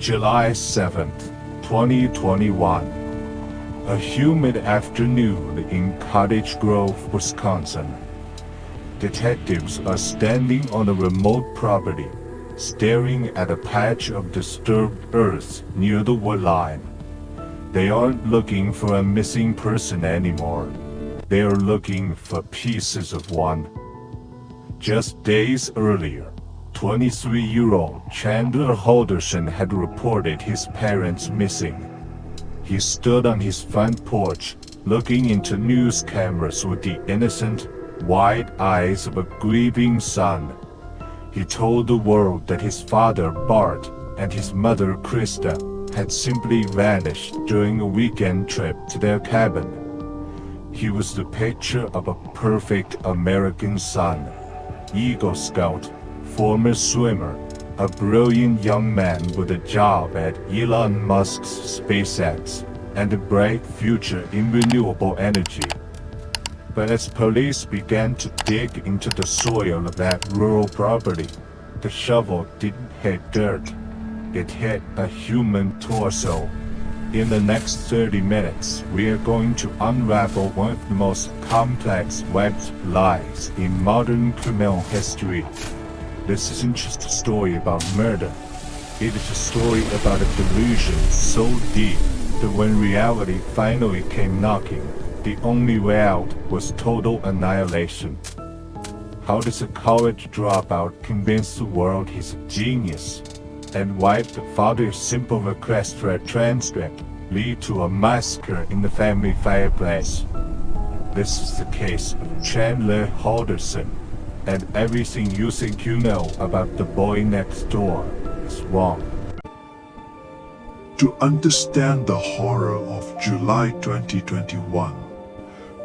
July 7th, 2021. A humid afternoon in Cottage Grove, Wisconsin. Detectives are standing on a remote property, staring at a patch of disturbed earth near the wood line. They aren't looking for a missing person anymore. They are looking for pieces of one. Just days earlier, 23-year-old Chandler Halderson had reported his parents missing. He stood on his front porch, looking into news cameras with the innocent, wide eyes of a grieving son. He told the world that his father, Bart, and his mother, Krista, had simply vanished during a weekend trip to their cabin. He was the picture of a perfect American son. Eagle Scout, former swimmer, a brilliant young man with a job at Elon Musk's SpaceX, and a bright future in renewable energy. But as police began to dig into the soil of that rural property, the shovel didn't hit dirt. It hit a human torso. In the next 30 minutes, we are going to unravel one of the most complex webbed lies in modern criminal history. This isn't just a story about murder. It is a story about a delusion so deep that when reality finally came knocking, the only way out was total annihilation. How does a college dropout convince the world he's a genius? And why did the father's simple request for a transcript lead to a massacre in the family fireplace? This is the case of Chandler Halderson, and everything you think you know about the boy next door is wrong. To understand the horror of July 2021,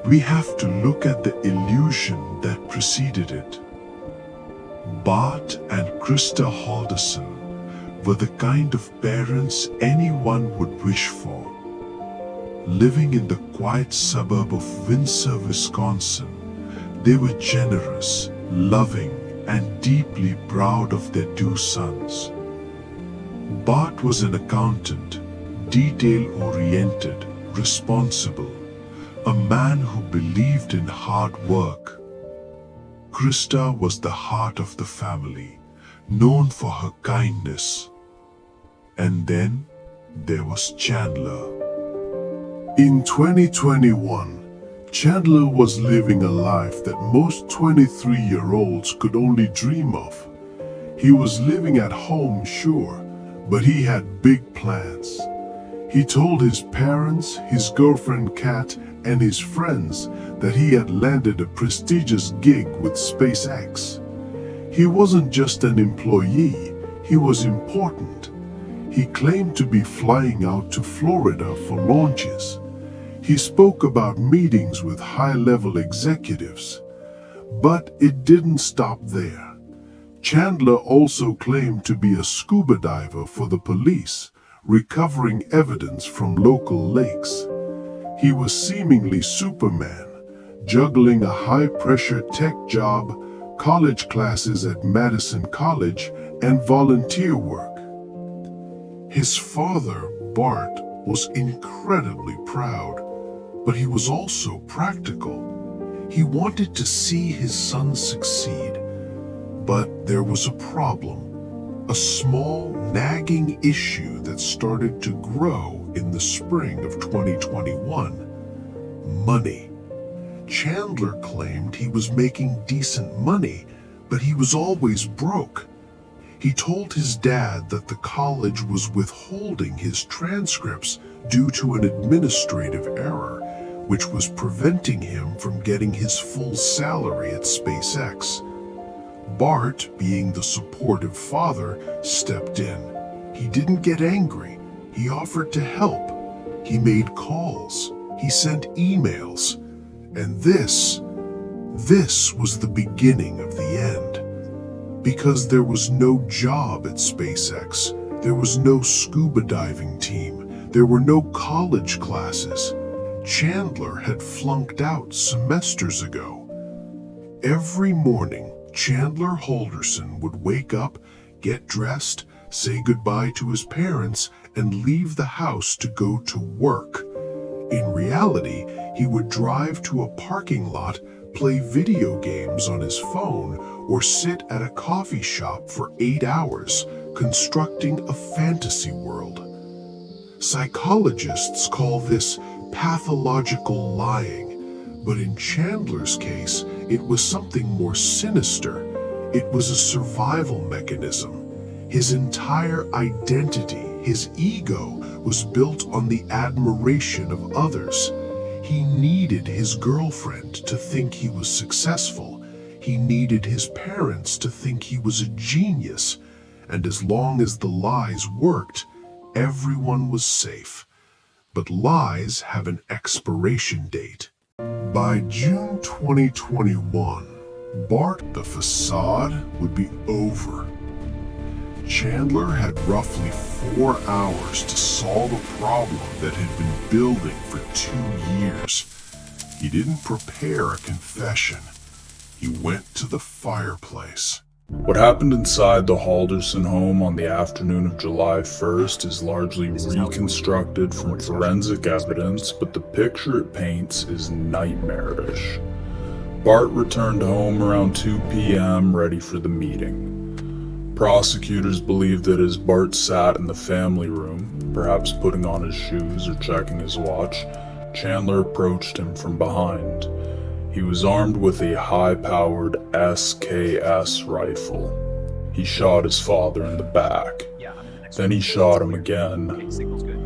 we have to look at the illusion that preceded it. Bart and Krista Halderson were the kind of parents anyone would wish for. Living in the quiet suburb of Windsor, Wisconsin, they were generous, loving, and deeply proud of their two sons. Bart was an accountant, detail-oriented, responsible, a man who believed in hard work. Krista was the heart of the family, known for her kindness. And then there was Chandler. In 2021, Chandler was living a life that most 23-year-olds could only dream of. He was living at home, sure, but he had big plans. He told his parents, his girlfriend Kat, and his friends that he had landed a prestigious gig with SpaceX. He wasn't just an employee, he was important. He claimed to be flying out to Florida for launches. He spoke about meetings with high-level executives. But it didn't stop there. Chandler also claimed to be a scuba diver for the police, recovering evidence from local lakes. He was seemingly Superman, juggling a high-pressure tech job, college classes at Madison College, and volunteer work. His father, Bart, was incredibly proud, but he was also practical. He wanted to see his son succeed, but there was a problem, a small, nagging issue that started to grow in the spring of 2021. Money. Chandler claimed he was making decent money, but he was always broke. He told his dad that the college was withholding his transcripts due to an administrative error, which was preventing him from getting his full salary at SpaceX. Bart, being the supportive father, stepped in. He didn't get angry. He offered to help. He made calls. He sent emails. And this was the beginning of the end. Because there was no job at SpaceX, there was no scuba diving team, there were no college classes. Chandler had flunked out semesters ago. Every morning, Chandler Halderson would wake up, get dressed, say goodbye to his parents, and leave the house to go to work. In reality, he would drive to a parking lot, play video games on his phone, or sit at a coffee shop for 8 hours, constructing a fantasy world. Psychologists call this pathological lying, but in Chandler's case, it was something more sinister. It was a survival mechanism. His entire identity, his ego, was built on the admiration of others. He needed his girlfriend to think he was successful. He needed his parents to think he was a genius. And as long as the lies worked, everyone was safe. But lies have an expiration date. By June 2021, the facade would be over. Chandler had roughly 4 hours to solve a problem that had been building for 2 years. He didn't prepare a confession. He went to the fireplace. What happened inside the Halderson home on the afternoon of July 1st is largely reconstructed from forensic evidence, but the picture it paints is nightmarish. Bart returned home around 2 p.m. ready for the meeting. Prosecutors believe that as Bart sat in the family room, perhaps putting on his shoes or checking his watch, Chandler approached him from behind. He was armed with a high-powered SKS rifle. He shot his father in the back. Then he shot him again.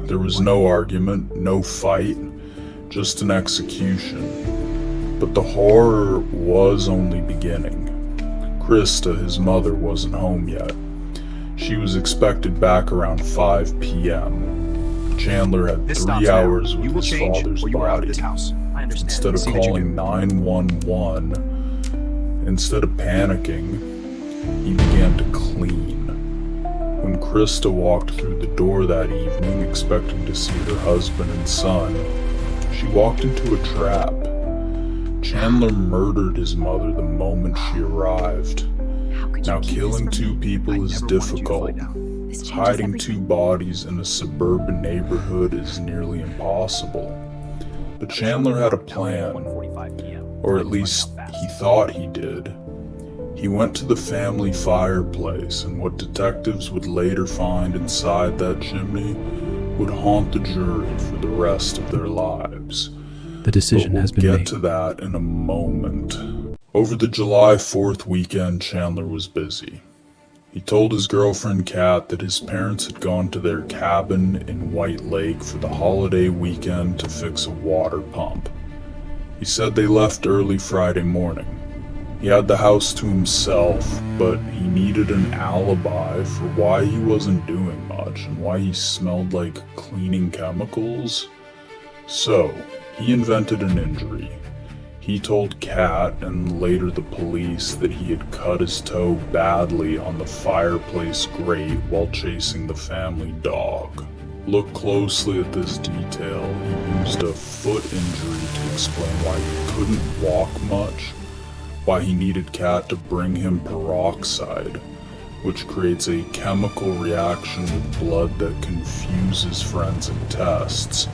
There was no argument, no fight, just an execution. But the horror was only beginning. Krista, his mother, wasn't home yet. She was expected back around 5 p.m. Chandler had 3 hours with his father's body. Instead of calling 911, instead of panicking, he began to clean. When Krista walked through the door that evening expecting to see her husband and son, she walked into a trap. Chandler murdered his mother the moment she arrived. Now, killing 2 people is difficult. Hiding 2 bodies in a suburban neighborhood is nearly impossible. But Chandler had a plan, or at least he thought he did. He went to the family fireplace, and what detectives would later find inside that chimney would haunt the jury for the rest of their lives. The decision has been made. We'll get to that in a moment. Over the July 4th weekend, Chandler was busy. He told his girlfriend Kat that his parents had gone to their cabin in White Lake for the holiday weekend to fix a water pump. He said they left early Friday morning. He had the house to himself, but he needed an alibi for why he wasn't doing much and why he smelled like cleaning chemicals. So, he invented an injury. He told Kat and later the police that he had cut his toe badly on the fireplace grate while chasing the family dog. Look closely at this detail. He used a foot injury to explain why he couldn't walk much, why he needed Kat to bring him peroxide, which creates a chemical reaction with blood that confuses forensic tests,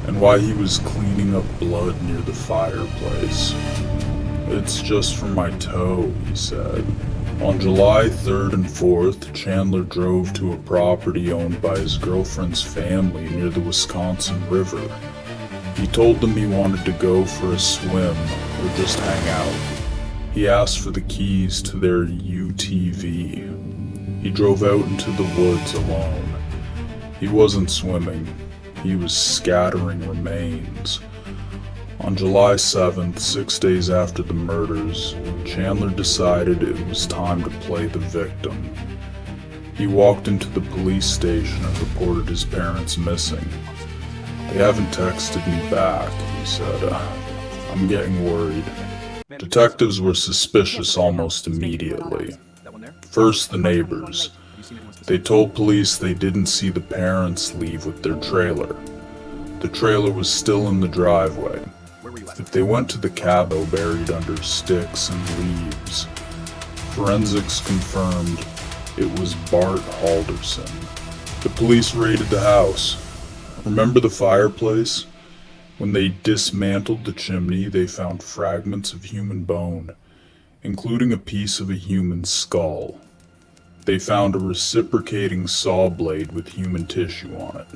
and why he was cleaning up blood near the fireplace. "It's just from my toe," he said. On July 3rd and 4th, Chandler drove to a property owned by his girlfriend's family near the Wisconsin River. He told them he wanted to go for a swim or just hang out. He asked for the keys to their UTV. He drove out into the woods alone. He wasn't swimming. He was scattering remains. On July 7th, 6 days after the murders, Chandler decided it was time to play the victim. He walked into the police station and reported his parents missing. "They haven't texted me back," he said. "I'm getting worried." Detectives were suspicious almost immediately. First, the neighbors. They told police they didn't see the parents leave with their trailer. The trailer was still in the driveway. If they went to the cabin buried under sticks and leaves, forensics confirmed It was Bart Halderson. The police raided the house. Remember the fireplace? When they dismantled the chimney, they found fragments of human bone, including a piece of a human skull. They found a reciprocating saw blade with human tissue on it.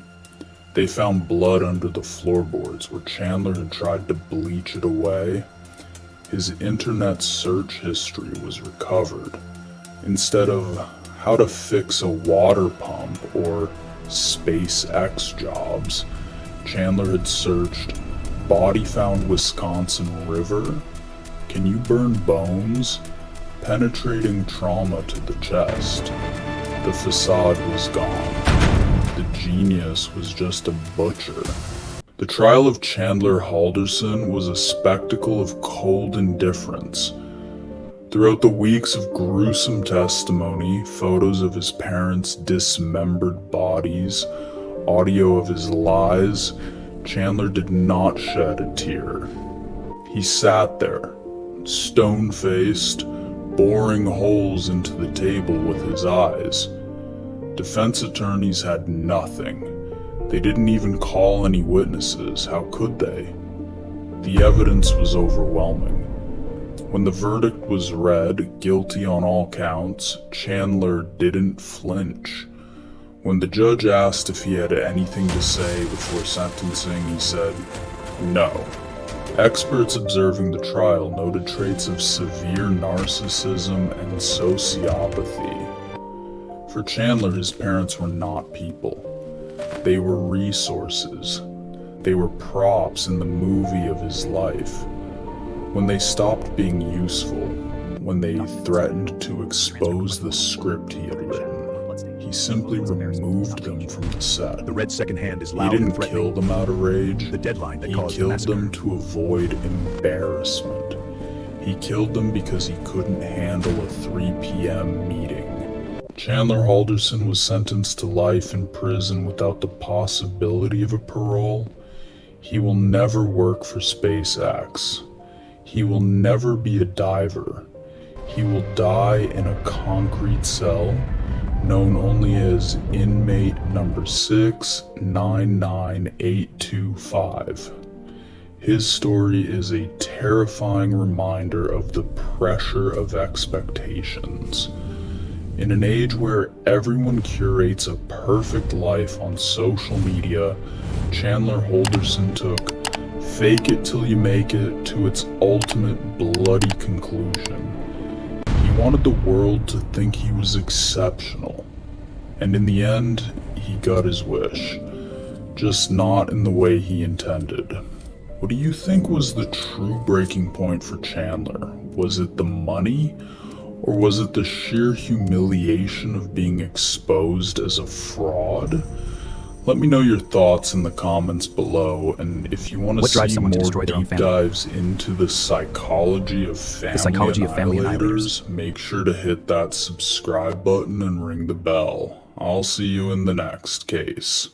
They found blood under the floorboards where Chandler had tried to bleach it away. His internet search history was recovered. Instead of how to fix a water pump or SpaceX jobs, Chandler had searched body found Wisconsin River. Can you burn bones? Penetrating trauma to the chest. The facade was gone. The genius was just a butcher. The trial of Chandler Halderson was a spectacle of cold indifference. Throughout the weeks of gruesome testimony, photos of his parents' dismembered bodies, audio of his lies, Chandler did not shed a tear. He sat there, stone-faced, boring holes into the table with his eyes. Defense attorneys had nothing. They didn't even call any witnesses. How could they? The evidence was overwhelming. When the verdict was read, guilty on all counts, Chandler didn't flinch. When the judge asked if he had anything to say before sentencing, he said, "No." Experts observing the trial noted traits of severe narcissism and sociopathy. For Chandler, his parents were not people. They were resources. They were props in the movie of his life. When they stopped being useful, when they threatened to expose the script he had written, he simply removed them from the set. The red second hand is He loud and didn't threatening. kill them out of rage. The deadline that He caused the killed massacre. them to avoid embarrassment. He killed them because he couldn't handle a 3 p.m. meeting. Chandler Halderson was sentenced to life in prison without the possibility of a parole. He will never work for SpaceX. He will never be a diver. He will die in a concrete cell known only as inmate number 699825. His story is a terrifying reminder of the pressure of expectations. In an age where everyone curates a perfect life on social media, Chandler Halderson took fake it till you make it to its ultimate bloody conclusion. He wanted the world to think he was exceptional, and in the end, he got his wish, just not in the way he intended. What do you think was the true breaking point for Chandler? Was it the money? Or was it the sheer humiliation of being exposed as a fraud? Let me know your thoughts in the comments below, and if you want to What drives see someone to more destroy their own deep family? dives into the psychology of family annihilators, make sure to hit that subscribe button and ring the bell. I'll see you in the next case.